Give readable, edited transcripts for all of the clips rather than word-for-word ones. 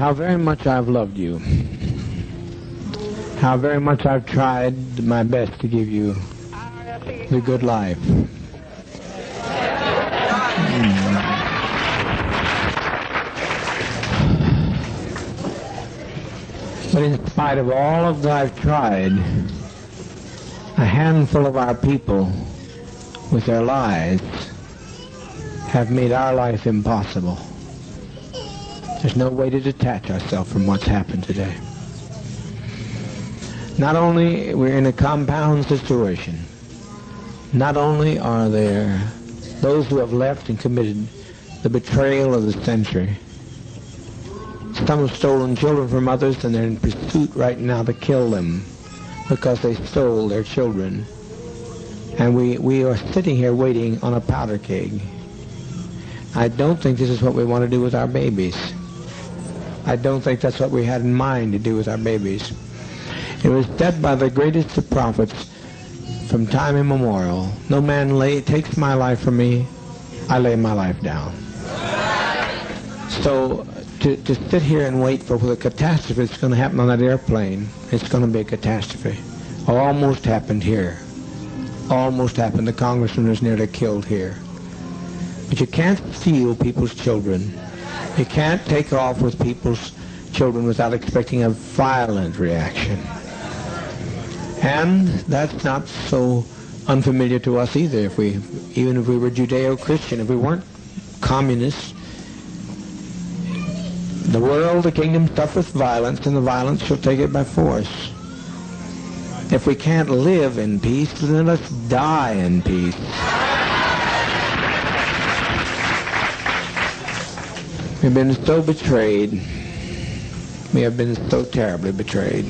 how very much I've loved you, how very much I've tried my best to give you the good life. But in spite of all of that I've tried, a handful of our people, with their lies, have made our life impossible. There's no way to detach ourselves from what's happened today. Not only we're in a compound situation, not only are there those who have left and committed the betrayal of the century. Some have stolen children from others, and they're in pursuit right now to kill them because they stole their children. And we are sitting here waiting on a powder keg. I don't think this is what we want to do with our babies. I don't think that's what we had in mind to do with our babies. It was said by the greatest of prophets from time immemorial, no man takes my life from me, I lay my life down. So to sit here and wait for the catastrophe that's going to happen on that airplane, it's going to be a catastrophe. Almost happened here. Almost happened. The congressman was nearly killed here. But you can't steal people's children. You can't take off with people's children without expecting a violent reaction. And that's not so unfamiliar to us either. Even if we were Judeo-Christian, if we weren't communists, the world, the kingdom suffereth violence, and the violence shall take it by force. If we can't live in peace, then let's die in peace. We've been so betrayed. We have been so terribly betrayed.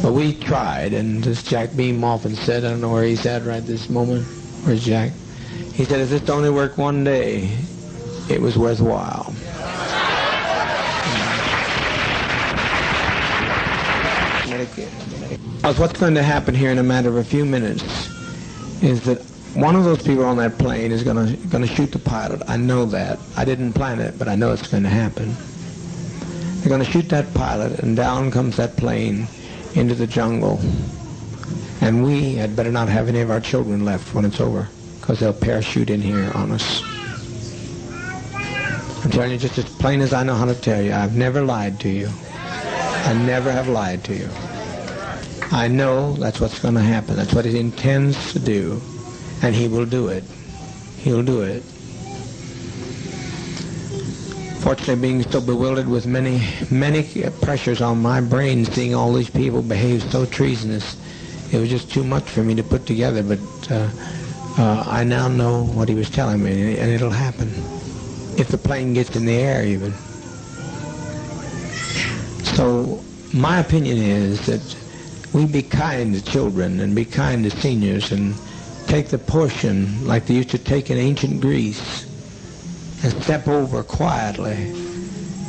But we tried, and as Jack Beam often said, I don't know where he's at right this moment. Where's Jack? He said, if this only worked one day, it was worthwhile. What's going to happen here in a matter of a few minutes is that one of those people on that plane is going to shoot the pilot. I know that. I didn't plan it, but I know it's going to happen. They're going to shoot that pilot, and down comes that plane into the jungle. And we had better not have any of our children left when it's over, because they'll parachute in here on us. I'm telling you just as plain as I know how to tell you, I've never lied to you. I never have lied to you. I know that's what's going to happen. That's what he intends to do. And he will do it. He'll do it. Fortunately, being so bewildered with many pressures on my brain, seeing all these people behave so treasonous, it was just too much for me to put together. But I now know what he was telling me, and it'll happen. If the plane gets in the air, even. So my opinion is that we be kind to children and be kind to seniors and take the portion like they used to take in ancient Greece and step over quietly,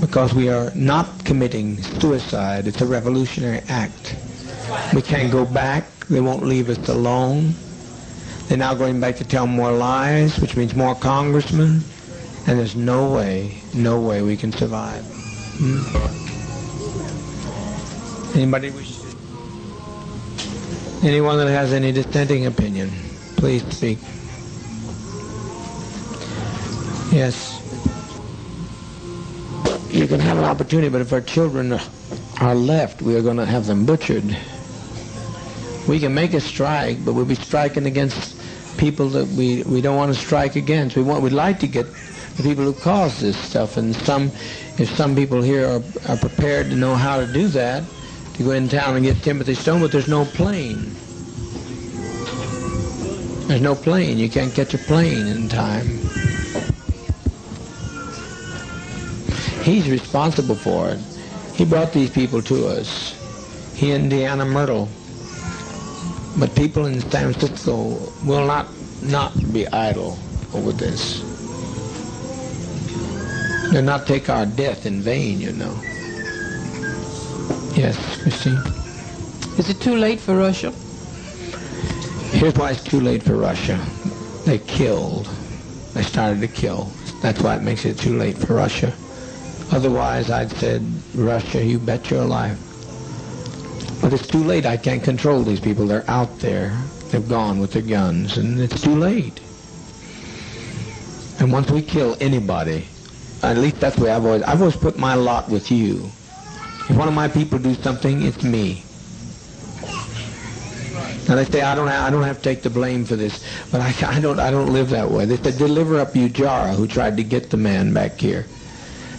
because we are not committing suicide. It's a revolutionary act. We can't go back. They won't leave us alone. They're now going back to tell more lies, which means more congressmen, and there's no way we can survive. Anybody wish to? Anyone that has any dissenting opinion, please speak. Yes. You can have an opportunity, but if our children are left, we are going to have them butchered. We can make a strike, but we'll be striking against people that we don't want to strike against. We'd like to get the people who caused this stuff, and if some people here are prepared to know how to do that, to go in town and get Timothy Stone, but there's no plane. There's no plane. You can't catch a plane in time. He's responsible for it. He brought these people to us. He and Deanna Myrtle. But people in San Francisco will not be idle over this. They'll not take our death in vain, you know. Yes, Christine? Is it too late for Russia? Here's why it's too late for Russia. They killed. They started to kill. It's That's why it makes it too late for Russia. Otherwise, I'd said, Russia, you bet your life. But it's too late. I can't control these people. They're out there. They've gone with their guns, and it's too late. And once we kill anybody, at least that's the way I've always put my lot with you. If one of my people do something, it's me. Now they say I don't have to take the blame for this, but I don't live that way. They said deliver up Ujara, who tried to get the man back here.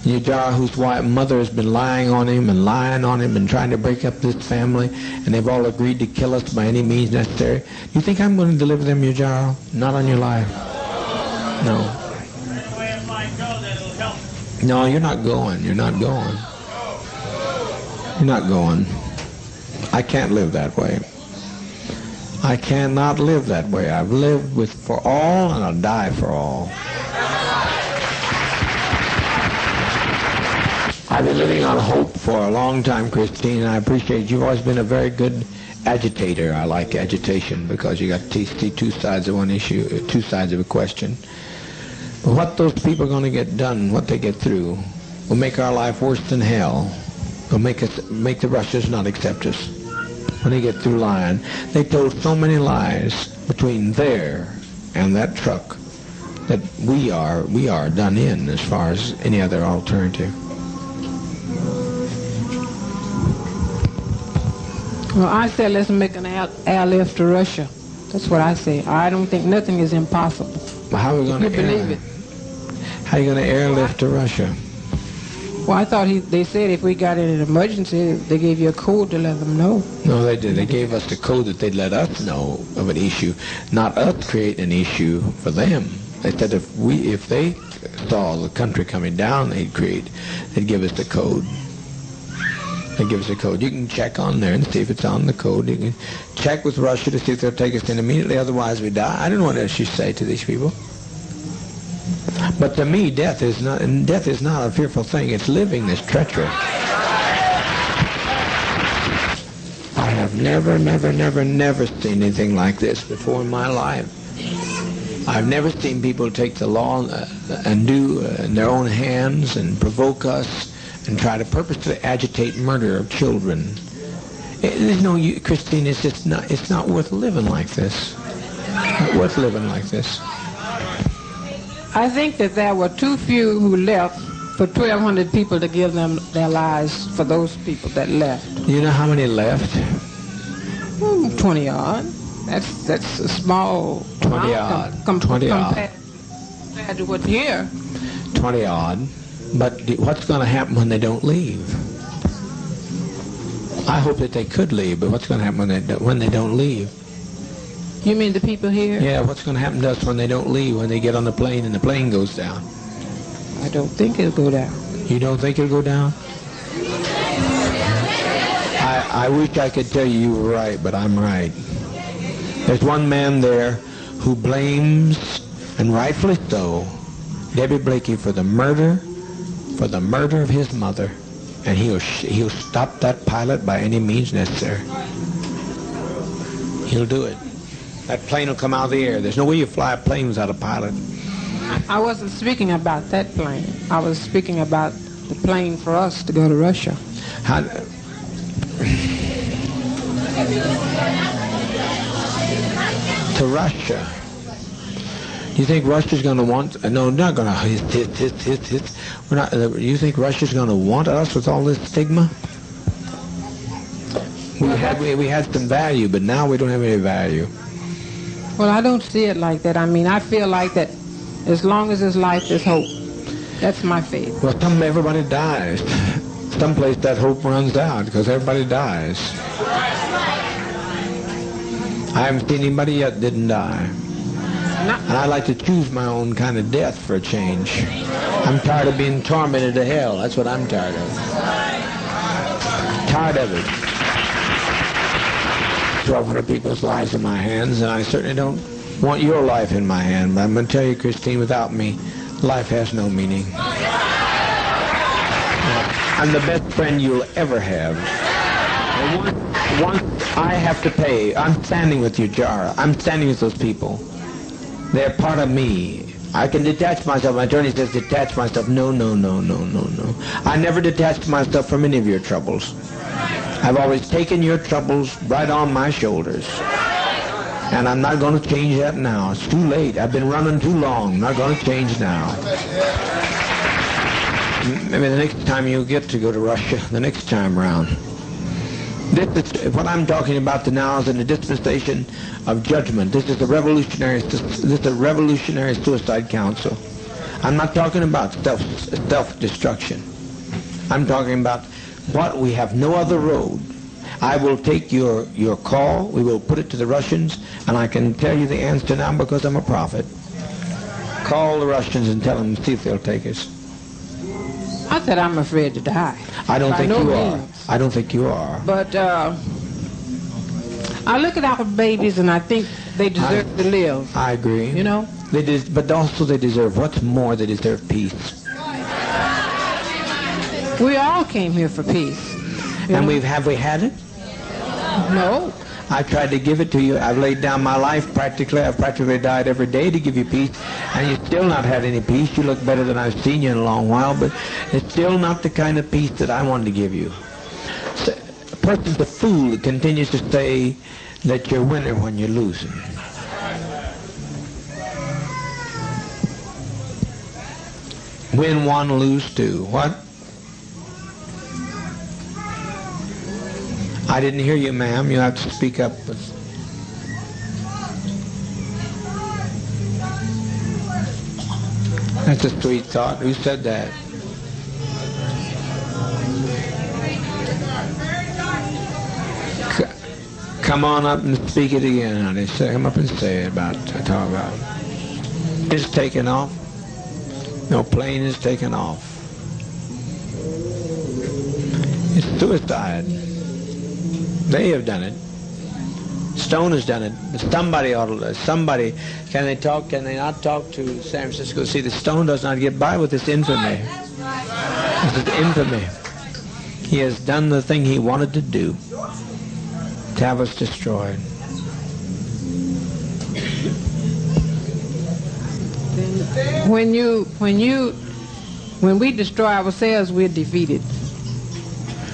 Ujara, whose mother has been lying on him and trying to break up this family, and they've all agreed to kill us by any means necessary. You think I'm going to deliver them, Ujara? Not on your life. No. No, you're not going. You're not going. You're not going. I can't live that way. I cannot live that way. I've lived for all, and I'll die for all. I've been living on hope for a long time, Christine, and I appreciate it. You've always been a very good agitator. I like agitation because you got to see two sides of one issue, two sides of a question. But what those people are going to get done, what they get through, will make our life worse than hell. Will make the Russians not accept us when they get through lying. They told so many lies between there and that truck that we are done in as far as any other alternative. Well, I said let's make an airlift to Russia. That's what I say. I don't think nothing is impossible. Well, how are we going to believe it? How are you going to airlift to Russia? Well, I thought they said if we got in an emergency, they gave you a code to let them know. No, they did. They gave us the code that they'd let us know of an issue, not us create an issue for them. They said if they saw the country coming down, they'd give us the code. They give us a code. You can check on there and see if it's on the code. You can check with Russia to see if they'll take us in immediately, otherwise we die. I don't know what else you say to these people. But to me, death is not a fearful thing. It's living that's treacherous. I have never seen anything like this before in my life. I've never seen people take the law and do in their own hands and provoke us and try to purposely agitate murder of children. There's no, Christine, it's not worth living like this. Not worth living like this. I think that there were too few who left for 1,200 people to give them their lives for those people that left. You know how many left? 20 odd. That's a small 20 odd. Compared to what's here. 20 odd. But what's going to happen when they don't leave? I hope that they could leave, but what's going to happen when they don't leave? You mean the people here? Yeah, what's going to happen to us when they don't leave, when they get on the plane and the plane goes down? I don't think it'll go down. You don't think it'll go down? I wish I could tell you were right, but I'm right. There's one man there who blames, and rightfully so, Debbie Blakey for the murder of his mother, and he'll stop that pilot by any means necessary. He'll do it. That plane will come out of the air. There's no way you fly a plane without a pilot. I wasn't speaking about that plane. I was speaking about the plane for us to go to Russia. To Russia. You think Russia's going to want? No, not going to. We're not. You think Russia's going to want us with all this stigma? We had some value, but now we don't have any value. Well, I don't see it like that. I mean, I feel like that as long as there's life, there's hope. That's my faith. Well, everybody dies. Someplace that hope runs out because everybody dies. I haven't seen anybody yet that didn't die. And I like to choose my own kind of death for a change. I'm tired of being tormented to hell. That's what I'm tired of. Tired of it. 1,200 people's lives in my hands, and I certainly don't want your life in my hand. But I'm going to tell you, Christine, without me, life has no meaning. I'm the best friend you'll ever have. And once I have to pay, I'm standing with you, Jara. I'm standing with those people. They're part of me. I can detach myself. My attorney says detach myself. No, no, no, no, no, no. I never detached myself from any of your troubles. I've always taken your troubles right on my shoulders. And I'm not going to change that now. It's too late. I've been running too long. I'm not going to change now. Maybe the next time you get to go to Russia, the next time around. This is what I'm talking about now is in the dispensation of judgment. This is a revolutionary suicide council. I'm not talking about self-destruction. I'm talking about what we have no other road. I will take your call. We will put it to the Russians, and I can tell you the answer now because I'm a prophet. Call the Russians and tell them, see if they'll take us. I said I'm afraid to die. I don't think you are. I don't think you are. But I look at our babies and I think they deserve to live. I agree. You know? But also they deserve, what's more, they deserve peace. We all came here for peace. And have we had it? No. I tried to give it to you. I've laid down my life practically. I've practically died every day to give you peace. And you've still not had any peace. You look better than I've seen you in a long while, but it's still not the kind of peace that I wanted to give you. So, a person's a fool that continues to say that you're a winner when you're losing. Win one, lose two. What? I didn't hear you, ma'am. You have to speak up. That's a sweet thought. Who said that? Come on up and speak it again, honey. Come up and say it talk about it. It's taken off. No plane is taken off. It's suicide. They have done it. Stone has done it. But somebody can they not talk to San Francisco? See, the Stone does not get by with this infamy. This is infamy. He has done the thing he wanted to do, to have us destroyed. When we destroy ourselves, we're defeated.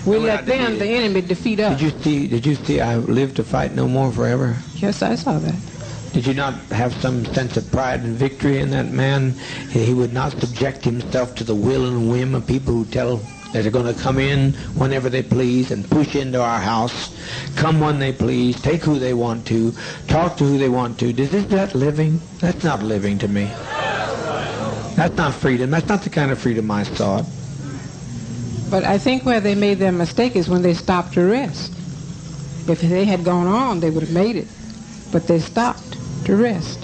We let the enemy defeat us. Did you see I live to fight no more forever? Yes, I saw that. Did you not have some sense of pride and victory in that man? He would not subject himself to the will and whim of people who tell that they're going to come in whenever they please and push into our house, come when they please, take who they want to, talk to who they want to. Is that living? That's not living to me. That's not freedom. That's not the kind of freedom I sought. But I think where they made their mistake is when they stopped to rest. If they had gone on, they would have made it. But they stopped to rest.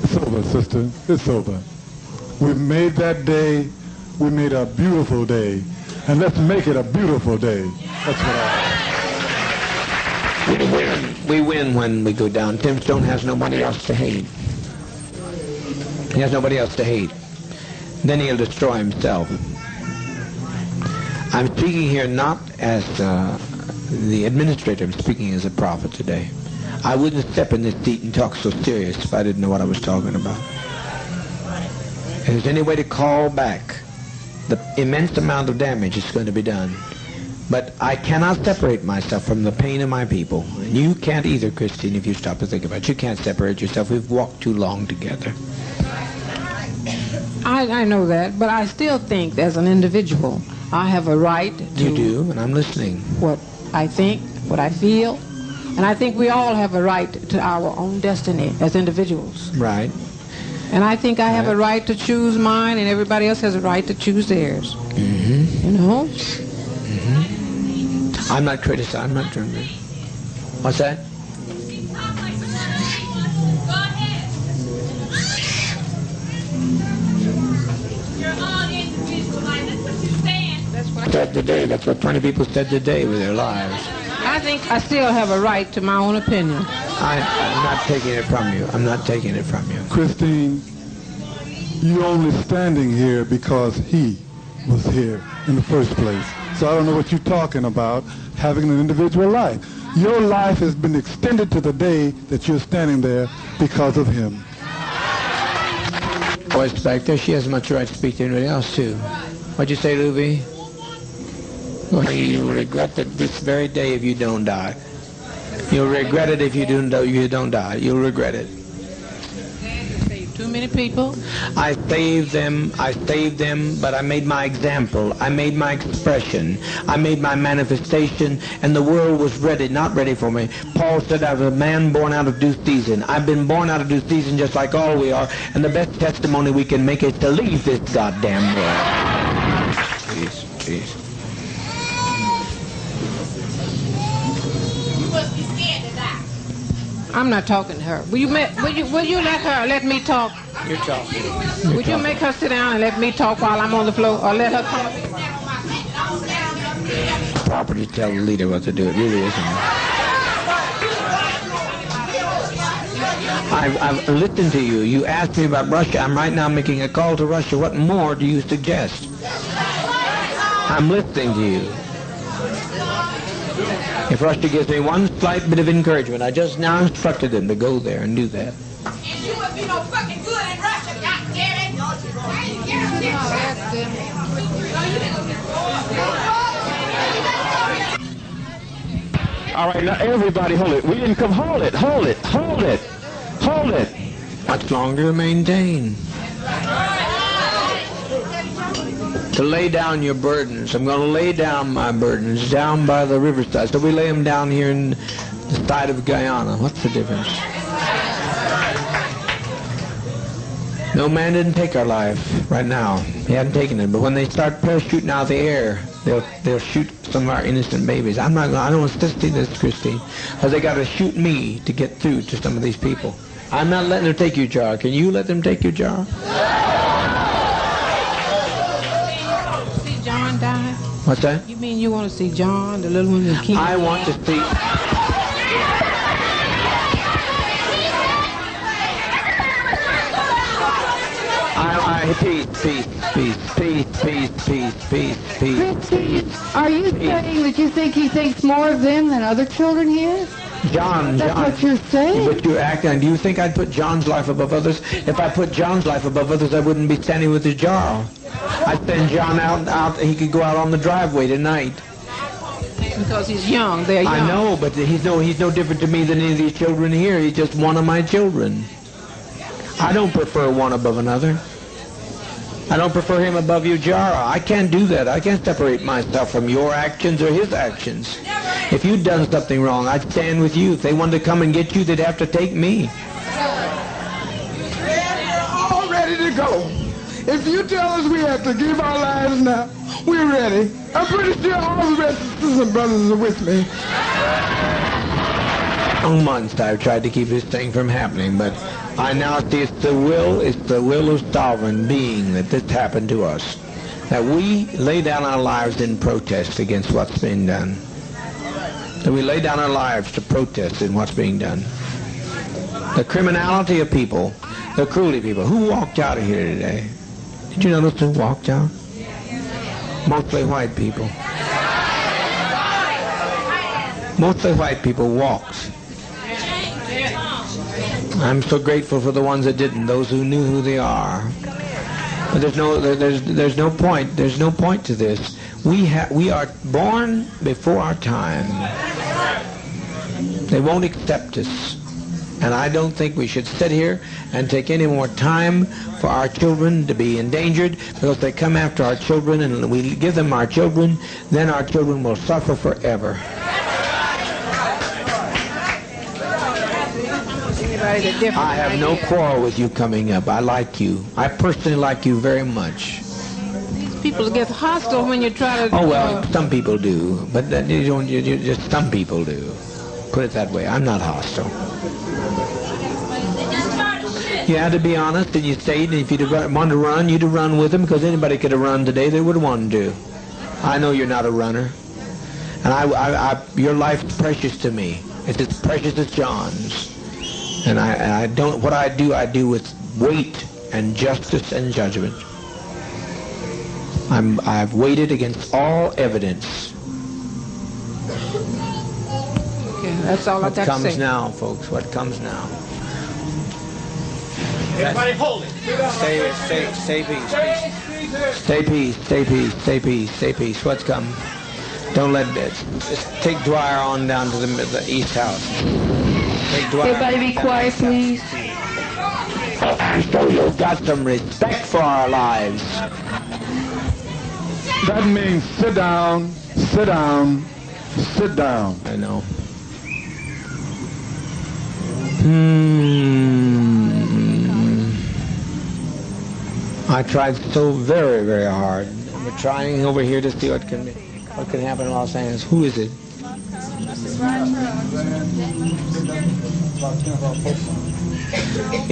It's over, sister. It's over. We made that day. We made a beautiful day. And let's make it a beautiful day. That's what We win when we go down. Tim Stone has nobody else to hate. He has nobody else to hate. Then he'll destroy himself. I'm speaking here not as the administrator. I'm speaking as a prophet today. I wouldn't step in this seat and talk so serious if I didn't know what I was talking about. If there's any way to call back the immense amount of damage that's going to be done. But I cannot separate myself from the pain of my people. And you can't either, Christine, if you stop to think about it. You can't separate yourself. We've walked too long together. I know that, but I still think as an individual, I have a right to... You do, and I'm listening. What I think, what I feel, and I think we all have a right to our own destiny as individuals. Right. And I think I have a right to choose mine, and everybody else has a right to choose theirs. Mm-hmm. You know? Mm-hmm. I'm not criticizing. I'm not doing that. What's that? Said today. That's what 20 people said today with their lives. I think I still have a right to my own opinion. I'm not taking it from you. I'm not taking it from you. Christine, you're only standing here because he was here in the first place. So I don't know what you're talking about, having an individual life. Your life has been extended to the day that you're standing there because of him. Voice back there, she has much right to speak to anybody else, too. What'd you say, Luby? Well, you'll regret it this very day if you don't die. You'll regret it if you don't die. You'll regret it. Too many people. I saved them, but I made my example. I made my expression. I made my manifestation, and the world was not ready for me. Paul said, I was a man born out of due season. I've been born out of due season just like all we are, and the best testimony we can make is to leave this goddamn world. Please. You must be scared to die. I'm not talking to her. Will you let me talk? You're talking. Would you make her sit down and let me talk while I'm on the floor, or let her come? Proper to tell the leader what to do. It really isn't. I've listened to you. You asked me about Russia. I'm right now making a call to Russia. What more do you suggest? I'm listening to you. If Russia gives me one slight bit of encouragement, I just now instructed them to go there and do that. And you would be no fucking good in Russia, goddammit! All right, now everybody hold it. We didn't come. Hold it. Much longer to maintain. To lay down your burdens. I'm going to lay down my burdens down by the riverside. So we lay them down here in the side of Guyana. What's the difference? No man didn't take our life right now. He hadn't taken it. But when they start parachuting out of the air, they'll shoot some of our innocent babies. I don't want to see this, Christine, because they got to shoot me to get through to some of these people. I'm not letting them take your jar. Can you let them take your jar? See John die? What's that? You mean you want to see John, the little one that keeps? I want to see. Peace. Christy, are you saying that you think he thinks more of them than other children here? John. That's what you're saying. But you're acting. Do you think I'd put John's life above others? If I put John's life above others, I wouldn't be standing with his jar. I'd send John out. He could go out on the driveway tonight. Because he's young. They're young. I know, but he's no different to me than any of these children here. He's just one of my children. I don't prefer one above another. I don't prefer him above your jar. I can't do that. I can't separate myself from your actions or his actions. If you'd done something wrong, I'd stand with you. If they wanted to come and get you, they'd have to take me. We're all ready to go. If you tell us we have to give our lives now, we're ready. I'm pretty sure all the rest of the sisters and brothers are with me. For months I've tried to keep this thing from happening, but I now see it's the will of sovereign being that this happened to us. That we lay down our lives in protest against what's being done. That we lay down our lives to protest in what's being done. The criminality of people, the cruelty of people. Who walked out of here today? Did you notice who walked out? Mostly white people. Mostly white people walked. I'm so grateful for the ones that didn't, those who knew who they are. But there's no point. There's no point to this. We are born before our time. They won't accept us. And I don't think we should sit here and take any more time for our children to be endangered, because they come after our children and we give them our children, then our children will suffer forever. I have no quarrel with you coming up. I like you. I personally like you very much. These people get hostile when you try to... Oh, well, some people do. But you just some people do. Put it that way. I'm not hostile. You had to be honest, and you stayed, and if you'd wanted to run, you'd have run with them, because anybody could have run today. They would have wanted to. I know you're not a runner. And your life's precious to me. It's as precious as John's. And I don't, what I do with weight and justice and judgment. I've weighted against all evidence. Okay. That's all I What got to comes say. now, folks? What comes now? Everybody hold it. Stay peace. Stay peace. Stay peace. Stay peace. Stay peace. What's come? Don't let it. Just take Dwyer on down to the East House. Take Dwyer. Everybody be quiet, please. So you've got some respect for our lives. That means sit down, sit down, sit down. I know. I tried so very, very hard. We're trying over here to see what can happen in Los Angeles. Who is it?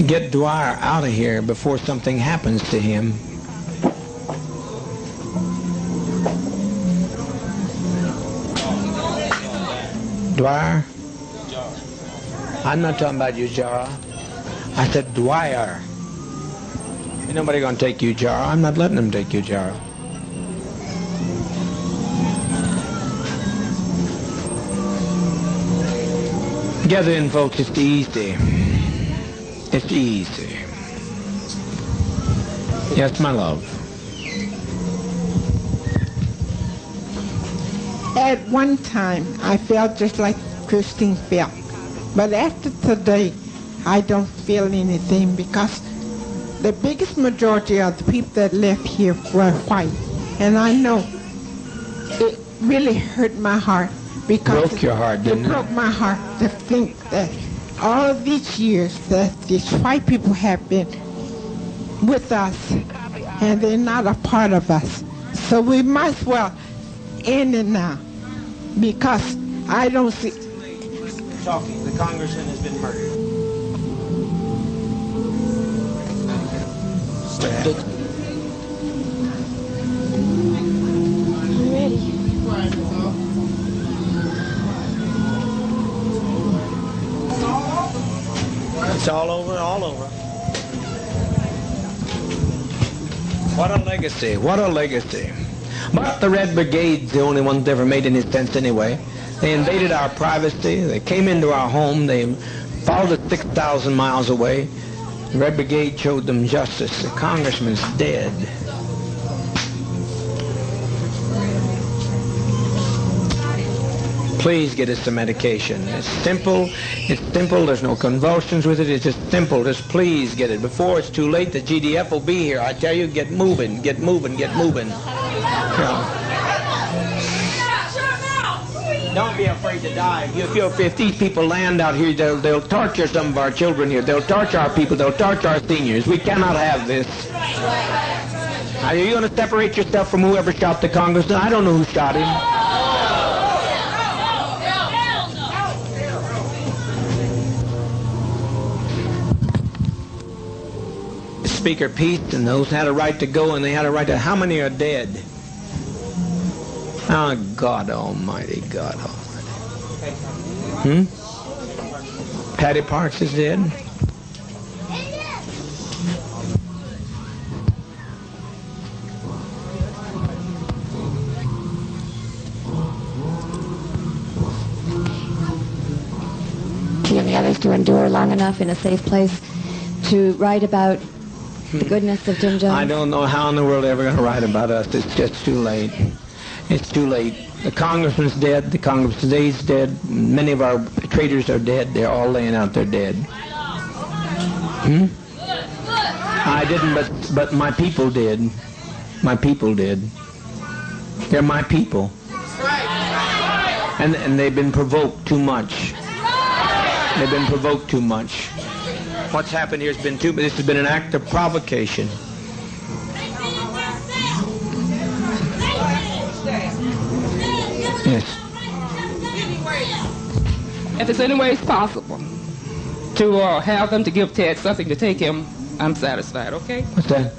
Get Dwyer out of here before something happens to him. Dwyer? I'm not talking about you, Jara. I said Dwyer. Ain't nobody gonna take you, Jara. I'm not letting them take you, Jara. Gather in, folks. It's easy. It's easy. Yes, my love. At one time, I felt just like Christine felt. But after today, I don't feel anything because the biggest majority of the people that left here were white. And I know it really hurt my heart because Broke your heart, didn't it? It broke my heart to think that all of these years that these white people have been with us and they're not a part of us. So we might as well end it now because I don't see... Talking. The congressman has been murdered. It's all over, all over. What a legacy, what a legacy. But the Red Brigade's the only ones that ever made any sense anyway. They invaded our privacy, they came into our home, they followed us 6,000 miles away. The Red Brigade showed them justice. The congressman's dead. Please get us some medication. It's simple, there's no convulsions with it, it's just simple, just please get it. Before it's too late, the GDF will be here. I tell you, get moving, get moving, get moving. Don't be afraid to die. If these people land out here, they'll torture some of our children here. They'll torture our people, they'll torture our seniors. We cannot have this. Are you going to separate yourself from whoever shot the congressman? I don't know who shot him. Speaker Pete and those had a right to go, and they had a right to... How many are dead? Oh, God Almighty, God Almighty. Patty Parks is dead? Do you have the others to endure long enough in a safe place to write about the goodness of Jim Jones? I don't know how in the world they're ever going to write about us. It's just too late. It's too late. The congressman's dead. The congressman today's dead. Many of our traitors are dead. They're all laying out there dead. I didn't, but my people did. My people did. They're my people. And they've been provoked too much. They've been provoked too much. What's happened here has been this has been an act of provocation. Yes. If there's any way it's possible to have them to give Ted something to take him, I'm satisfied, okay? What's that?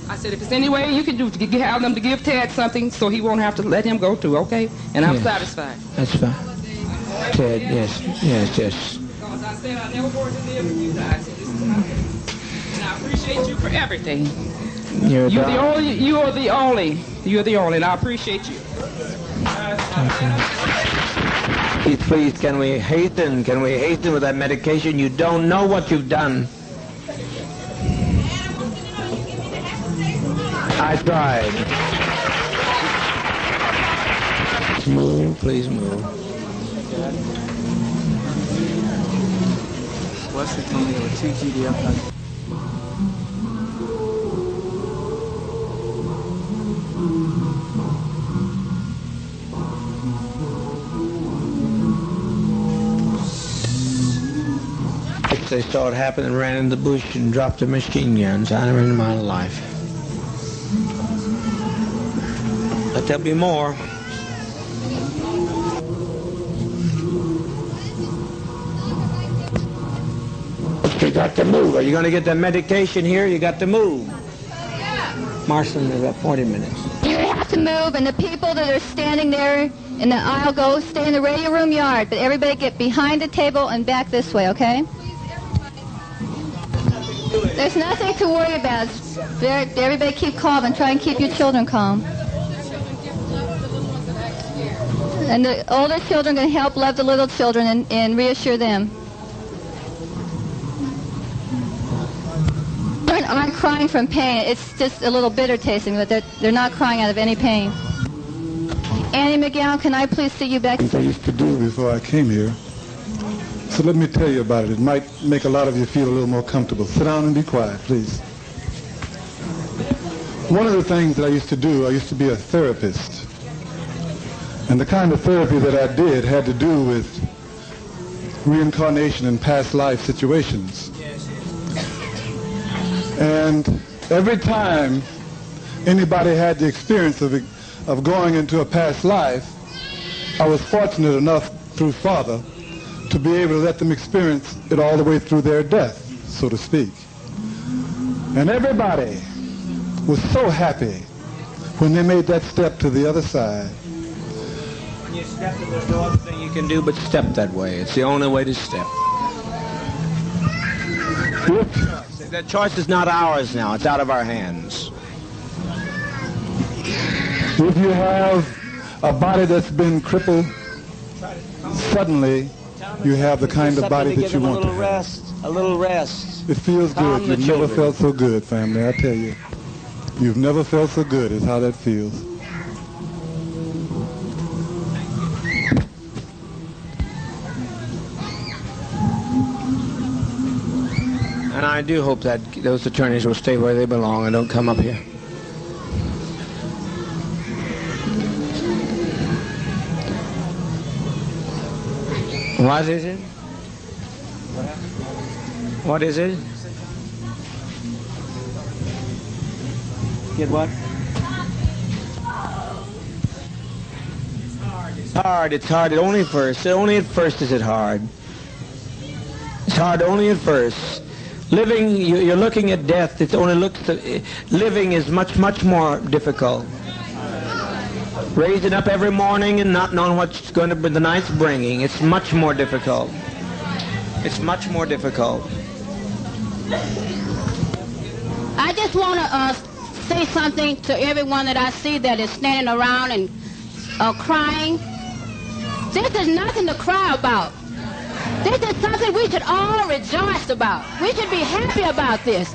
I said, if there's any way you can do to have them to give Ted something so he won't have to let him go too, okay? And I'm satisfied. That's fine. Ted, yes. Because I said I never wanted to live with you guys. And I appreciate you for everything. You're the only, and I appreciate you. Please, can we hasten? Can we hasten with that medication? You don't know what you've done. I tried. Move, please move. Wesley told me there were 2 GDF. They saw it happen and ran in the bush and dropped their machine guns. I never in my life. But there'll be more. You got to move. Are you going to get the medication here? You got to move. Marston, there's about 40 minutes. You have to move, and the people that are standing there in the aisle go stay in the radio room yard, but everybody get behind the table and back this way, okay? There's nothing to worry about. Everybody keep calm and try and keep your children calm. And the older children can help love the little children and reassure them. Aren't crying from pain. It's just a little bitter tasting, but they're not crying out of any pain. Annie McGowan, can I please see you back? Things I used to do before I came here. So let me tell you about it. It might make a lot of you feel a little more comfortable. Sit down and be quiet, please. One of the things that I used to do, I used to be a therapist. And the kind of therapy that I did had to do with reincarnation and past life situations. And every time anybody had the experience of going into a past life, I was fortunate enough through Father to be able to let them experience it all the way through their death, so to speak. And everybody was so happy when they made that step to the other side. When you step, there's no other thing you can do but step that way. It's the only way to step. That choice is not ours now. It's out of our hands. If you have a body that's been crippled, suddenly you have the kind of body that you want to have. A little rest. It feels good. You've never felt so good, family, I tell you. You've never felt so good is how that feels. And I do hope that those attorneys will stay where they belong and don't come up here. What is it? What is it? Get what? It's hard. It's hard. Only at first is it hard. It's hard only at first. Living, you're looking at death. It only living is much more difficult. Raising up every morning and not knowing what's going to be the night's bringing. It's much more difficult. It's much more difficult. I just want to say something to everyone that I see that is standing around and crying. This is nothing to cry about. This is something we should all rejoice about. We should be happy about this.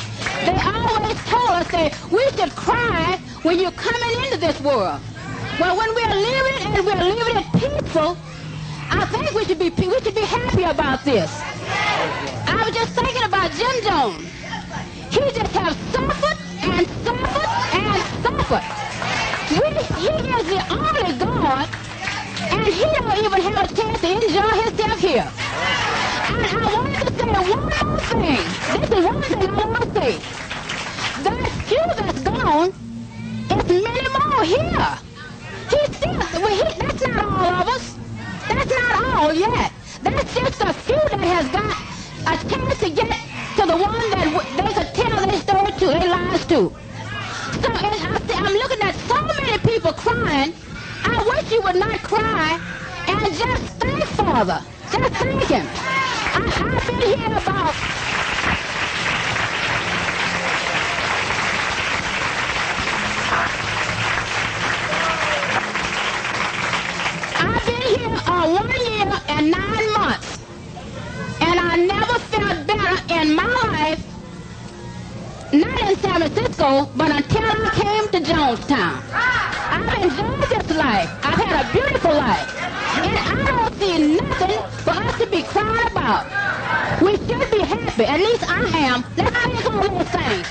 They always told us that we should cry when you're coming into this world. Well, when we're living it peaceful, I think we should be happy about this. I was just thinking about Jim Jones. He just has suffered and suffered and suffered. He is the only God, and he don't even have a chance to enjoy himself here. And I wanted to say one more thing. This is one thing I want to say. That few that's gone, it's many more here. That's not all of us. That's not all yet. That's just a few that has got a chance to get to the one that they could tell their story to, their lives to. So I'm looking at so many people crying. I wish you would not cry and just thank Father. Just thank him. I've been here about... I've been here 1 year and 9 months. And I never felt better in my life, not in San Francisco, but until I came to Jonestown. I've enjoyed this life. I've had a beautiful life. And I don't see nothing for us to be crying about. We should be happy. At least I am. Let's sing some little things.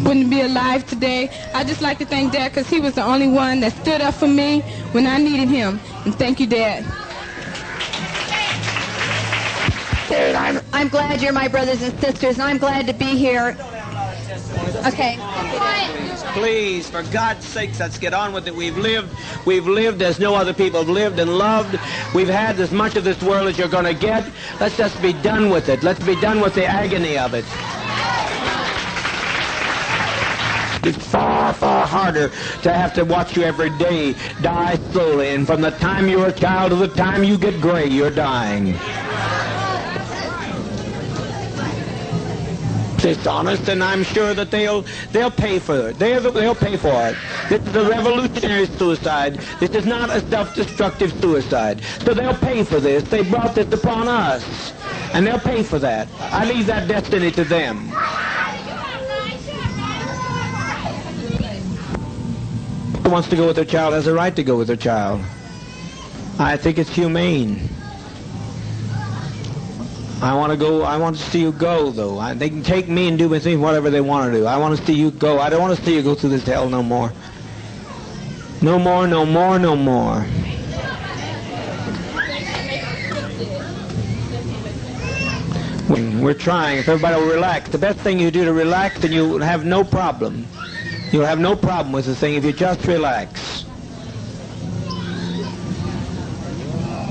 Wouldn't be alive today. I'd just like to thank Dad because he was the only one that stood up for me when I needed him. And thank you, Dad. I'm glad you're my brothers and sisters, and I'm glad to be here. Okay. Please, for God's sakes, let's get on with it. We've lived as no other people have lived and loved. We've had as much of this world as you're going to get. Let's just be done with it. Let's be done with the agony of it. It's far, far harder to have to watch you every day die slowly. And from the time you're a child to the time you get gray, you're dying. It's honest, and I'm sure that they'll pay for it. They'll pay for it. This is a revolutionary suicide. This is not a self-destructive suicide. So they'll pay for this. They brought this upon us, and they'll pay for that. I leave that destiny to them. Who wants to go with their child has a right to go with their child. I think it's humane. I want to see you go, though. They can take me and do with me whatever they want to do. I want to see you go. I don't want to see you go through this hell no more. No more, no more, no more. We're trying. If everybody will relax. The best thing you do to relax, then you have no problem. You'll have no problem with the thing if you just relax.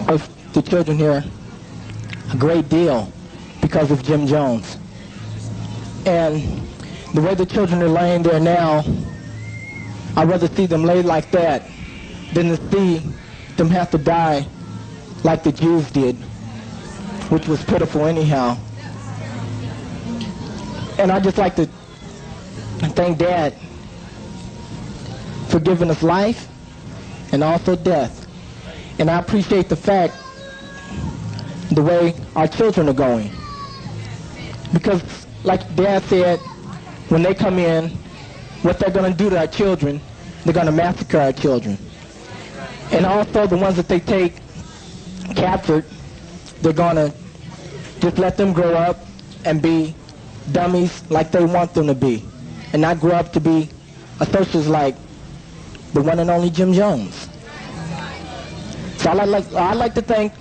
Of the children here, a great deal because of Jim Jones. And the way the children are laying there now, I'd rather see them lay like that than to see them have to die like the Jews did, which was pitiful anyhow. And I'd just like to thank Dad for giving us life and also death. And I appreciate the fact the way our children are going. Because like Dad said, when they come in, what they're going to do to our children, they're going to massacre our children. And also the ones that they take captured, they're going to just let them grow up and be dummies like they want them to be, and not grow up to be associates like the one and only Jim Jones. So I'd like to thank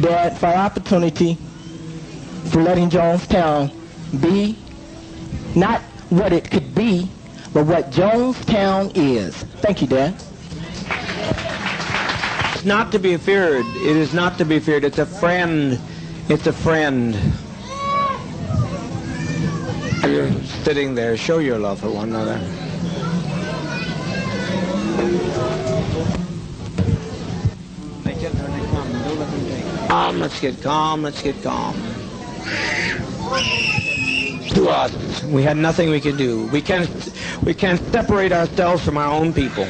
Dad for our opportunity for letting Jonestown be not what it could be, but what Jonestown is. Thank you, Dad. It's not to be feared. It is not to be feared. It's a friend. It's a friend. You're sitting there. Show your love for one another. Let's get calm. Let's get calm. To us, we had nothing we could do. We can't separate ourselves from our own people.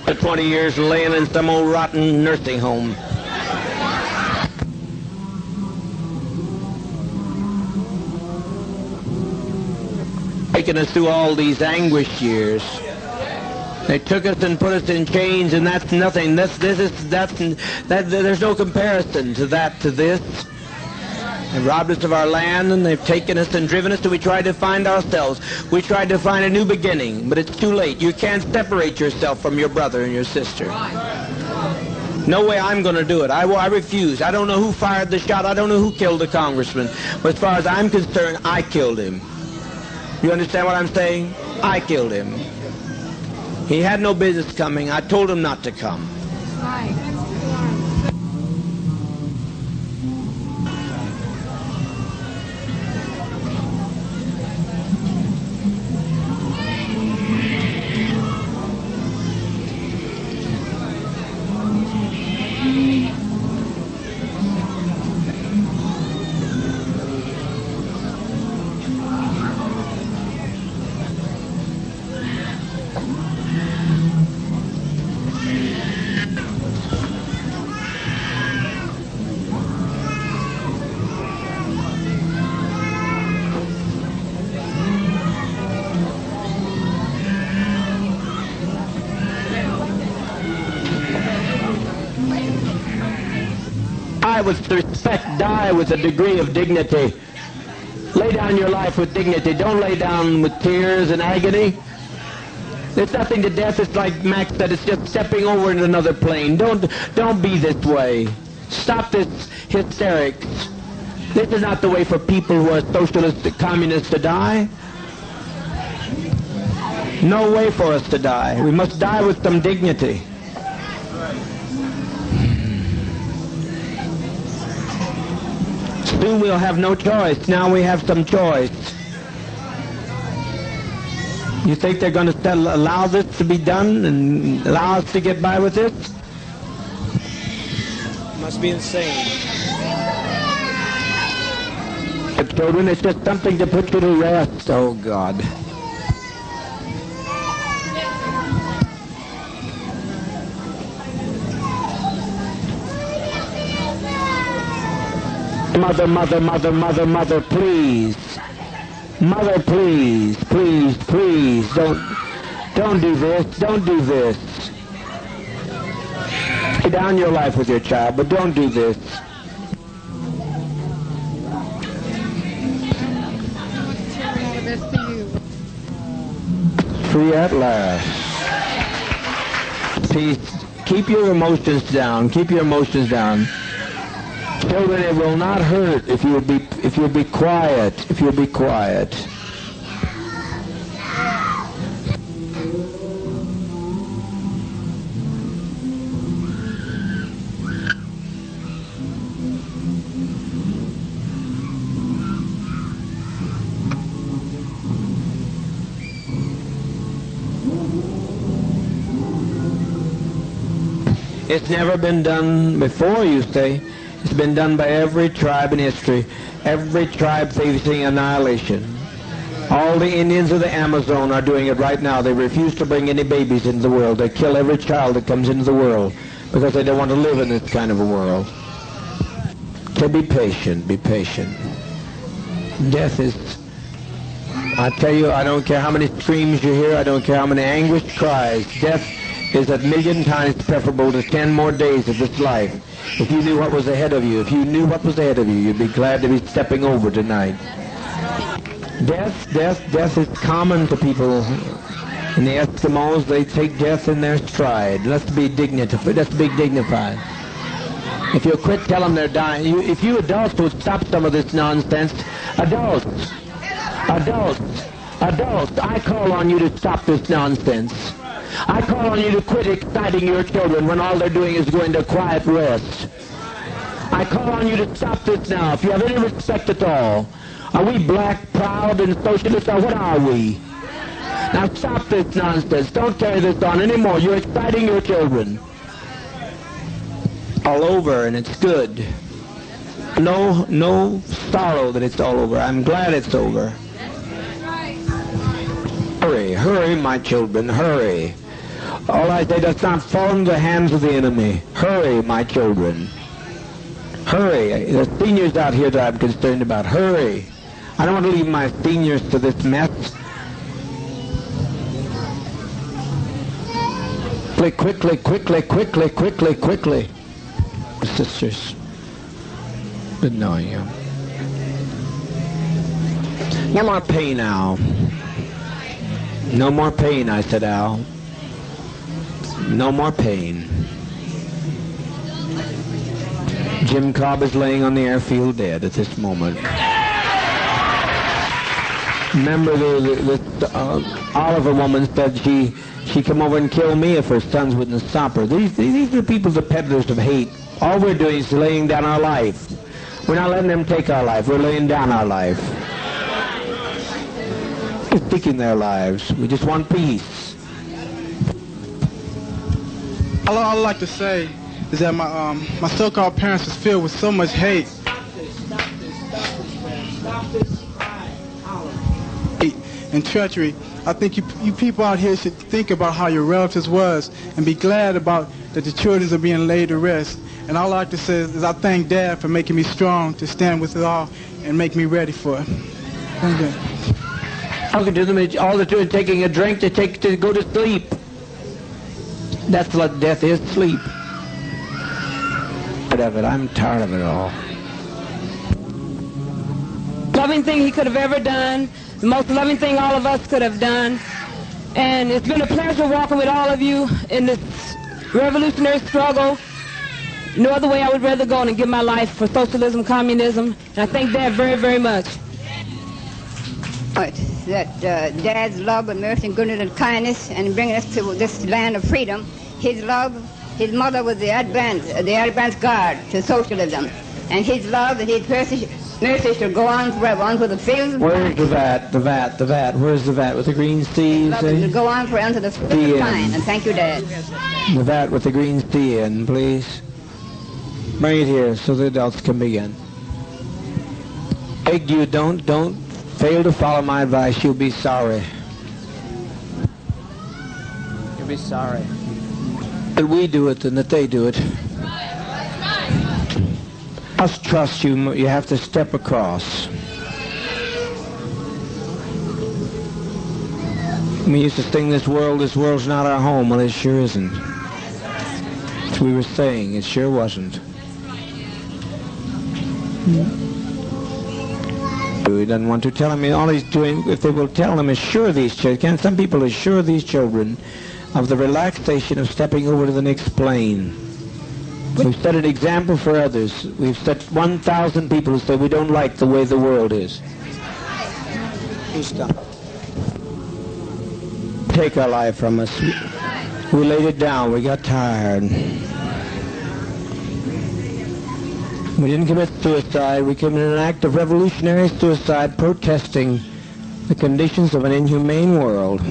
For 20 years laying in some old rotten nursing home. Taking us through all these anguish years. They took us and put us in chains, and that's nothing. There's no comparison to that, to this. They robbed us of our land, and they've taken us and driven us, and we tried to find ourselves. We tried to find a new beginning, but it's too late. You can't separate yourself from your brother and your sister. No way I'm going to do it. I refuse. I don't know who fired the shot. I don't know who killed the congressman. But as far as I'm concerned, I killed him. You understand what I'm saying? I killed him. He had no business coming. I told him not to come. with respect. Die with a degree of dignity. Lay down your life with dignity. Don't lay down with tears and agony. There's nothing to death. It's like Max said, it's just stepping over into another plane. Don't be this way. Stop this hysterics. This is not the way for people who are socialists, communists to die. No way for us to die. We must die with some dignity. Soon we'll have no choice. Now we have some choice. You think they're going to allow this to be done and allow us to get by with this? Must be insane. Children, it's just something to put you to rest. Oh, God. Mother, mother, mother, mother, mother, please. Mother, please, please, please, don't do this, don't do this. Lay down your life with your child, but don't do this. Free at last. Peace. Keep your emotions down. Keep your emotions down. Children, it will not hurt if you'll be quiet. If you'll be quiet. It's never been done before, you say. It's been done by every tribe in history. Every tribe facing annihilation. All the Indians of the Amazon are doing it right now. They refuse to bring any babies into the world. They kill every child that comes into the world because they don't want to live in this kind of a world. So be patient. Be patient. Death is... I tell you, I don't care how many screams you hear. I don't care how many anguished cries. Death is a million times preferable to 10 more days of this life. If you knew what was ahead of you, you'd be glad to be stepping over tonight. Death is common to people. And the Eskimos, they take death in their stride. Let's be dignified. If you'll quit telling them they're dying, if you adults would stop some of this nonsense, adults, I call on you to stop this nonsense. I call on you to quit exciting your children when all they're doing is going to quiet rest. I call on you to stop this now. If you have any respect at all, are we black, proud, and socialist, or what are we? Now stop this nonsense. Don't carry this on anymore. You're exciting your children. All over, and it's good. No sorrow that it's all over. I'm glad it's over. Hurry, hurry, my children, hurry. All I say, does not fall into the hands of the enemy. Hurry, my children. Hurry. There's seniors out here that I'm concerned about. Hurry. I don't want to leave my seniors to this mess. Quickly. Sisters, good knowing you. No more pain, Al. No more pain, I said, Al. No more pain. Jim Cobb is laying on the airfield dead at this moment. Remember, the Oliver woman said she'd come over and kill me if her sons wouldn't stop her. These are the people, the peddlers of hate. All we're doing is laying down our life. We're not letting them take our life. We're laying down our life. We're seeking their lives. We just want peace. All I'd like to say is that my so-called parents was filled with so much hate. And treachery. I think you people out here should think about how your relatives was and be glad about that the children are being laid to rest. And all I like to say is I thank Dad for making me strong to stand with it all and make me ready for it. Thank you. Talking to them, all they're doing is taking a drink to go to sleep. That's what death is, sleep. tired of it. I'm tired of it all. Loving thing he could have ever done, the most loving thing all of us could have done. And it's been a pleasure walking with all of you in this revolutionary struggle. No other way I would rather go than give my life for socialism, communism. And I thank Dad very, very much. That Dad's love and mercy and goodness and kindness and bringing us to this land of freedom. His love, his mother was the advance guard to socialism. And his love and his mercy shall go on forever, on for the fields of Where's the vat? Where's the vat with the green sea? love will go on forever to the fields of pine. And thank you, Dad. The vat with the green sea in, please. Bring it here so the adults can begin. Beg you, don't fail to follow my advice. You'll be sorry. You'll be sorry. That we do it than that they do it. Must trust you. You have to step across. We used to sing, this world's not our home. Well, it sure isn't. As we were saying, it sure wasn't. He doesn't want to tell him. All he's doing, if they will tell him, assure these children. Some people assure these children of the relaxation of stepping over to the next plane. We've set an example for others. We've set 1,000 people who say we don't like the way the world is. Take our life from us. We laid it down. We got tired. We didn't commit suicide. We committed an act of revolutionary suicide protesting the conditions of an inhumane world.